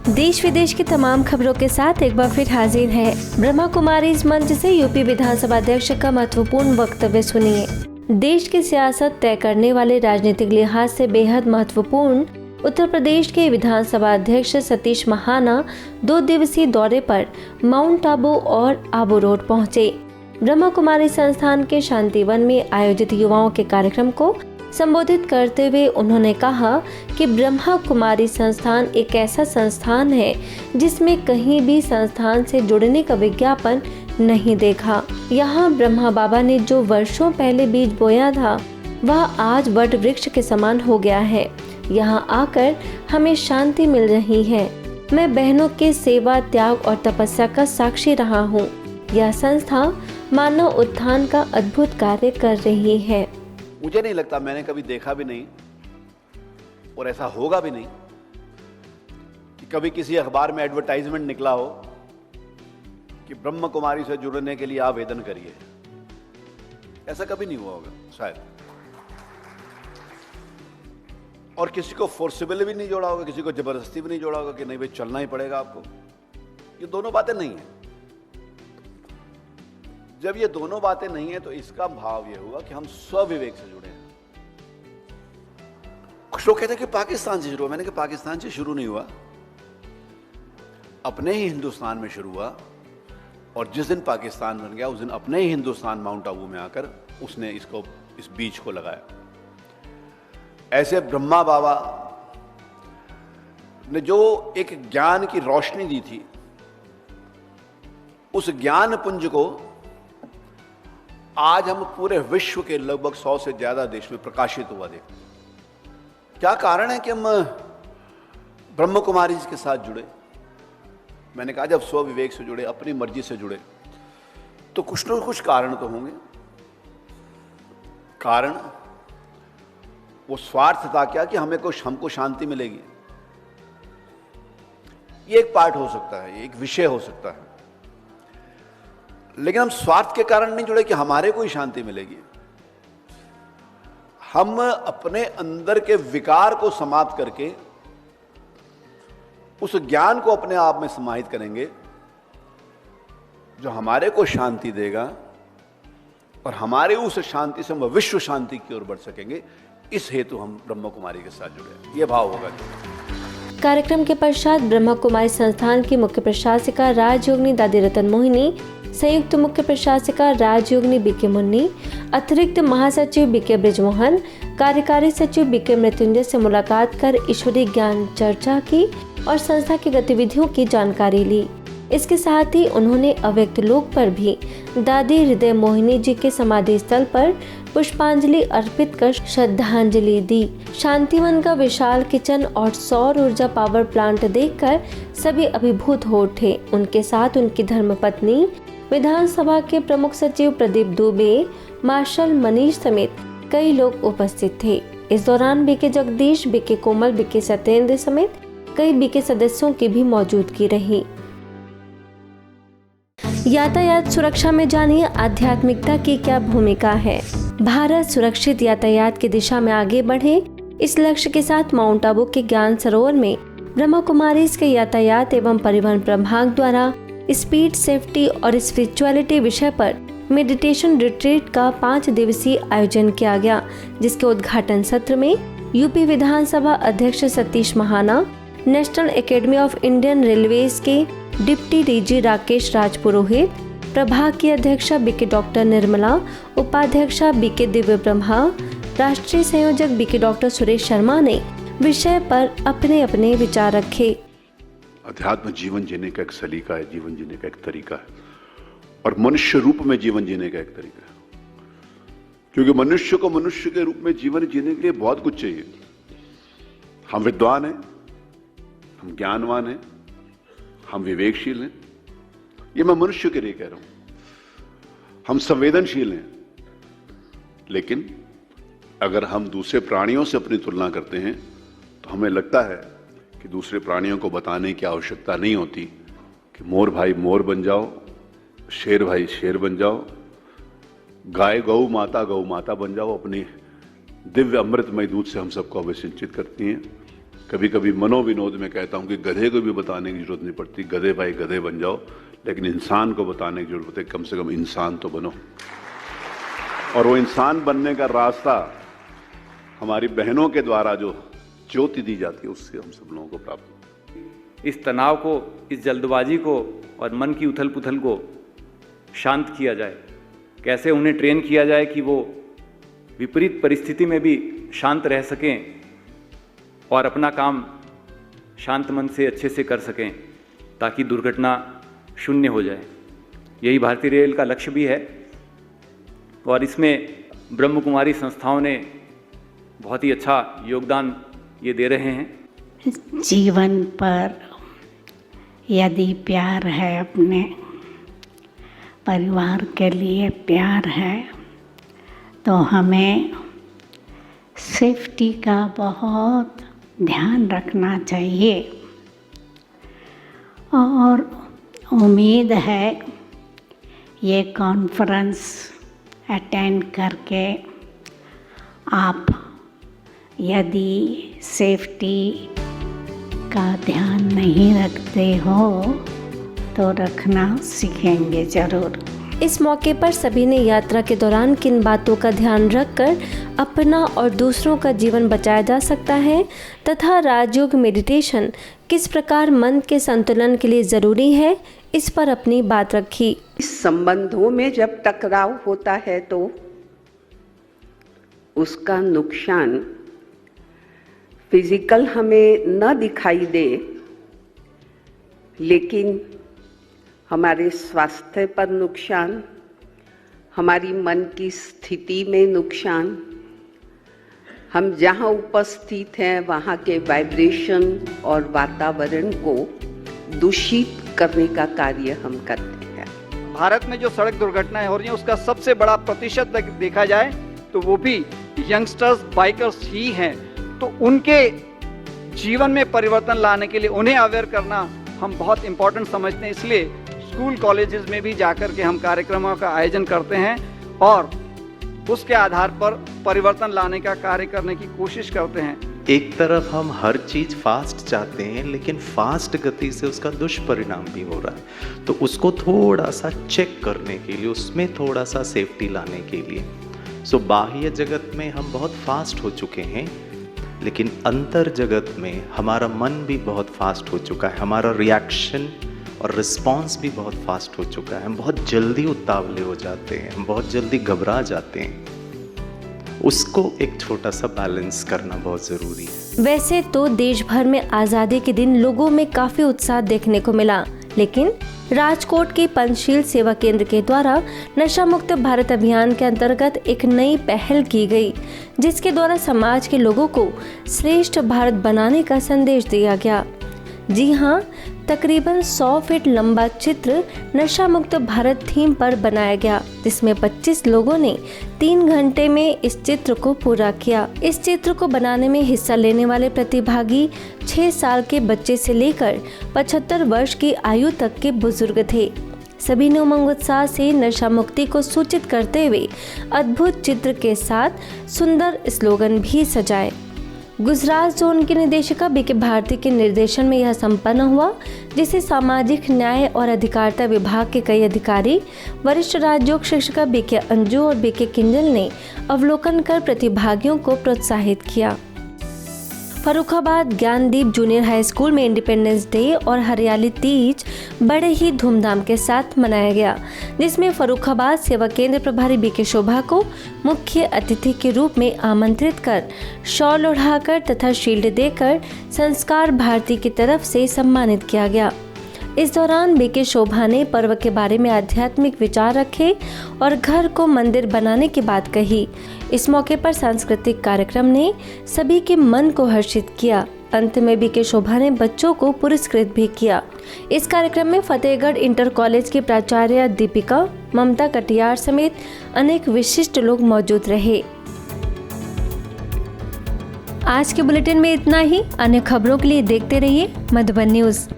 देश विदेश की तमाम खबरों के साथ एक बार फिर हाजिर है ब्रह्मा कुमारी। इस मंच से यूपी विधानसभा अध्यक्ष का महत्वपूर्ण वक्तव्य सुनिए। देश की सियासत तय करने वाले राजनीतिक लिहाज से बेहद महत्वपूर्ण उत्तर प्रदेश के विधानसभा अध्यक्ष सतीश महाना 2 दिवसीय दौरे पर माउंट आबू और आबू रोड पहुंचे। ब्रह्मा कुमारी संस्थान के शांतिवन में आयोजित युवाओं के कार्यक्रम को संबोधित करते हुए उन्होंने कहा कि ब्रह्मा कुमारी संस्थान एक ऐसा संस्थान है जिसमें कहीं भी संस्थान से जुड़ने का विज्ञापन नहीं देखा। यहाँ ब्रह्मा बाबा ने जो वर्षों पहले बीज बोया था वह आज वट वृक्ष के समान हो गया है। यहाँ आकर हमें शांति मिल रही है। मैं बहनों के सेवा, त्याग और तपस्या का साक्षी रहा हूँ। यह संस्था मानव उत्थान का अद्भुत कार्य कर रही है। मुझे नहीं लगता, मैंने कभी देखा भी नहीं और ऐसा होगा भी नहीं कि कभी किसी अखबार में एडवर्टाइजमेंट निकला हो कि ब्रह्म कुमारी से जुड़ने के लिए आवेदन करिए। ऐसा कभी नहीं हुआ होगा शायद। और किसी को फोर्सिबली भी नहीं जोड़ा होगा, किसी को जबरदस्ती भी नहीं जोड़ा होगा कि नहीं भाई चलना ही पड़ेगा आपको। ये दोनों बातें नहीं है। जब ये दोनों बातें नहीं है तो इसका भाव ये हुआ कि हम स्वविवेक से जुड़े हैं। कुछ लोग कहते हैं कि पाकिस्तान से शुरू हुआ। मैंने कहा पाकिस्तान से शुरू नहीं हुआ, अपने ही हिंदुस्तान में शुरू हुआ। और जिस दिन पाकिस्तान बन गया उस दिन अपने ही हिंदुस्तान माउंट आबू में आकर उसने इस बीज को लगाया। ऐसे ब्रह्मा बाबा ने जो एक ज्ञान की रोशनी दी थी, उस ज्ञान पुंज को आज हम पूरे विश्व के लगभग 100 से ज्यादा देश में प्रकाशित हुआ देखते हैं। क्या कारण है कि हम ब्रह्म कुमारी के साथ जुड़े? मैंने कहा जब स्वविवेक से जुड़े, अपनी मर्जी से जुड़े, तो कुछ न कुछ कारण तो होंगे। कारण वो स्वार्थ था क्या कि हमको शांति मिलेगी। ये एक पार्ट हो सकता है, ये एक विषय हो सकता है। लेकिन हम स्वार्थ के कारण नहीं जुड़े कि हमारे को ही शांति मिलेगी। हम अपने अंदर के विकार को समाप्त करके उस ज्ञान को अपने आप में समाहित करेंगे जो हमारे को शांति देगा, और हमारे उस शांति से हम विश्व शांति की ओर बढ़ सकेंगे। इस हेतु हम ब्रह्म कुमारी के साथ जुड़े। ये भाव होगा। कार्यक्रम के पश्चात ब्रह्मा कुमारी संस्थान की मुख्य प्रशासिका राजयोगिनी दादी रतन मोहिनी, संयुक्त मुख्य प्रशासिका राजयोगिनी बीके मुन्नी, अतिरिक्त महासचिव बीके ब्रिजमोहन, कार्यकारी सचिव बीके मृत्युंजय से मुलाकात कर ईश्वरीय ज्ञान चर्चा की और संस्था की गतिविधियों की जानकारी ली। इसके साथ ही उन्होंने अव्यक्त लोक पर भी दादी हृदय मोहिनी जी के समाधि स्थल पर पुष्पांजलि अर्पित कर श्रद्धांजलि दी। शांतिवन का विशाल किचन और सौर ऊर्जा पावर प्लांट देखकर सभी अभिभूत हो उठे। उनके साथ उनकी धर्मपत्नी, विधानसभा के प्रमुख सचिव प्रदीप दुबे, मार्शल मनीष समेत कई लोग उपस्थित थे। इस दौरान बीके जगदीश, बीके कोमल, बीके सत्येंद्र समेत कई बीके सदस्यों की भी मौजूदगी रही। यातायात सुरक्षा में जानिए आध्यात्मिकता की क्या भूमिका है। भारत सुरक्षित यातायात की दिशा में आगे बढ़े, इस लक्ष्य के साथ माउंट आबू के ज्ञान सरोवर में ब्रह्मा कुमारीज के यातायात एवं परिवहन प्रभाग द्वारा स्पीड, सेफ्टी और स्पिरिचुअलिटी विषय पर मेडिटेशन रिट्रीट का 5 दिवसीय आयोजन किया गया, जिसके उद्घाटन सत्र में यूपी विधानसभा अध्यक्ष Satish Mahana, national academy of Indian railways के डिप्टी डीजी राकेश राजपुरोहित, प्रभाग की अध्यक्षा बीके डॉक्टर निर्मला, उपाध्यक्षा बीके दिव्य ब्रह्मा, राष्ट्रीय संयोजक बीके डॉक्टर सुरेश शर्मा ने विषय पर अपने अपने विचार रखे। अध्यात्म जीवन जीने का एक सलीका है, जीवन जीने का एक तरीका है, और मनुष्य रूप में जीवन जीने का एक तरीका है। क्योंकि मनुष्य को मनुष्य के रूप में जीवन जीने के लिए बहुत कुछ चाहिए। हम विद्वान हैं, हम ज्ञानवान हैं, हम विवेकशील हैं। ये मैं मनुष्य के लिए कह रहा हूं। हम संवेदनशील हैं, लेकिन अगर हम दूसरे प्राणियों से अपनी तुलना करते हैं तो हमें लगता है कि दूसरे प्राणियों को बताने की आवश्यकता नहीं होती कि मोर भाई मोर बन जाओ, शेर भाई शेर बन जाओ, गाय गौ माता बन जाओ। अपनी दिव्य अमृतमय दूध से हम सबको अभिसिंचित करती हैं। कभी कभी मनोविनोद में कहता हूं कि गधे को भी बताने की जरूरत नहीं पड़ती, गधे भाई गधे बन जाओ, लेकिन इंसान को बताने की जरूरत है, कम से कम इंसान तो बनो। और वो इंसान बनने का रास्ता हमारी बहनों के द्वारा जो ज्योति दी जाती है उससे हम सब लोगों को प्राप्त होता है। इस तनाव को, इस जल्दबाजी को और मन की उथल पुथल को शांत किया जाए, कैसे उन्हें ट्रेन किया जाए कि वो विपरीत परिस्थिति में भी शांत रह सकें और अपना काम शांत मन से अच्छे से कर सकें ताकि दुर्घटना शून्य हो जाए। यही भारतीय रेल का लक्ष्य भी है और इसमें ब्रह्म कुमारी संस्थाओं ने बहुत ही अच्छा योगदान ये दे रहे हैं। जीवन पर यदि प्यार है, अपने परिवार के लिए प्यार है, तो हमें सेफ्टी का बहुत ध्यान रखना चाहिए। और उम्मीद है ये कॉन्फ्रेंस अटेंड करके आप यदि सेफ्टी का ध्यान नहीं रखते हो तो रखना सीखेंगे ज़रूर। इस मौके पर सभी ने यात्रा के दौरान किन बातों का ध्यान रखकर अपना और दूसरों का जीवन बचाया जा सकता है तथा राजयोग मेडिटेशन किस प्रकार मन के संतुलन के लिए ज़रूरी है, इस पर अपनी बात रखी। इस संबंधों में जब टकराव होता है तो उसका नुकसान फिजिकल हमें न दिखाई दे, लेकिन हमारे स्वास्थ्य पर नुकसान, हमारी मन की स्थिति में नुकसान, हम जहाँ उपस्थित हैं वहाँ के वाइब्रेशन और वातावरण को दूषित करने का कार्य हम करते हैं। भारत में जो सड़क दुर्घटनाएं हो रही हैं उसका सबसे बड़ा प्रतिशत देखा जाए तो वो भी यंगस्टर्स, बाइकर्स ही हैं। तो उनके जीवन में परिवर्तन लाने के लिए उन्हें अवेयर करना हम बहुत इम्पोर्टेंट समझते हैं। इसलिए स्कूल कॉलेजेस में भी जाकर के हम कार्यक्रमों का आयोजन करते हैं और उसके आधार पर परिवर्तन लाने का कार्य करने की कोशिश करते हैं। एक तरफ हम हर चीज़ फास्ट चाहते हैं, लेकिन फास्ट गति से उसका दुष्परिणाम भी हो रहा है, तो उसको थोड़ा सा चेक करने के लिए, उसमें थोड़ा सा सेफ्टी लाने के लिए बाह्य जगत में हम बहुत फास्ट हो चुके हैं, लेकिन अंतर जगत में हमारा मन भी बहुत फास्ट हो चुका है, हमारा रिएक्शन और रिस्पॉन्स भी बहुत फास्ट हो चुका है। हम बहुत जल्दी उतावले हो जाते हैं, हम बहुत जल्दी घबरा जाते हैं। उसको एक छोटा सा बैलेंस करना बहुत ज़रूरी है। वैसे तो देश भर में आज़ादी के दिन लोगों में काफ़ी उत्साह देखने को मिला, लेकिन राजकोट के पंचशील सेवा केंद्र के द्वारा नशा मुक्त भारत अभियान के अंतर्गत एक नई पहल की गई, जिसके द्वारा समाज के लोगों को श्रेष्ठ भारत बनाने का संदेश दिया गया। जी हाँ, तकरीबन 100 फीट लंबा चित्र नशा मुक्त भारत थीम पर बनाया गया, जिसमें 25 लोगों ने 3 घंटे में इस चित्र को पूरा किया। इस चित्र को बनाने में हिस्सा लेने वाले प्रतिभागी 6 साल के बच्चे से लेकर 75 वर्ष की आयु तक के बुजुर्ग थे। सभी ने उमंग उत्साह से नशा मुक्ति को सूचित करते हुए अद्भुत चित्र के साथ सुंदर स्लोगन भी सजाए। गुजरात जोन की निदेशिका बीके भारती के निर्देशन में यह संपन्न हुआ, जिसे सामाजिक न्याय और अधिकारिता विभाग के कई अधिकारी, वरिष्ठ राजयोग शिक्षिका बीके अंजू और बीके किंजल ने अवलोकन कर प्रतिभागियों को प्रोत्साहित किया। Farrukhabad Gyandeep junior high school में इंडिपेंडेंस डे और हरियाली तीज बड़े ही धूमधाम के साथ मनाया गया, जिसमें फर्रुखाबाद सेवा केंद्र प्रभारी बीके शोभा को मुख्य अतिथि के रूप में आमंत्रित कर शॉल ओढ़ाकर तथा शील्ड देकर संस्कार भारती की तरफ से सम्मानित किया गया। इस दौरान बीके शोभा ने पर्व के बारे में आध्यात्मिक विचार रखे और घर को मंदिर बनाने की बात कही। इस मौके पर सांस्कृतिक कार्यक्रम ने सभी के मन को हर्षित किया। अंत में बीके शोभा ने बच्चों को पुरस्कृत भी किया। इस कार्यक्रम में फतेहगढ़ इंटर कॉलेज की प्राचार्य दीपिका, ममता कटियार समेत अनेक विशिष्ट लोग मौजूद रहे। आज के बुलेटिन में इतना ही। अन्य खबरों के लिए देखते रहिए मधुबन न्यूज।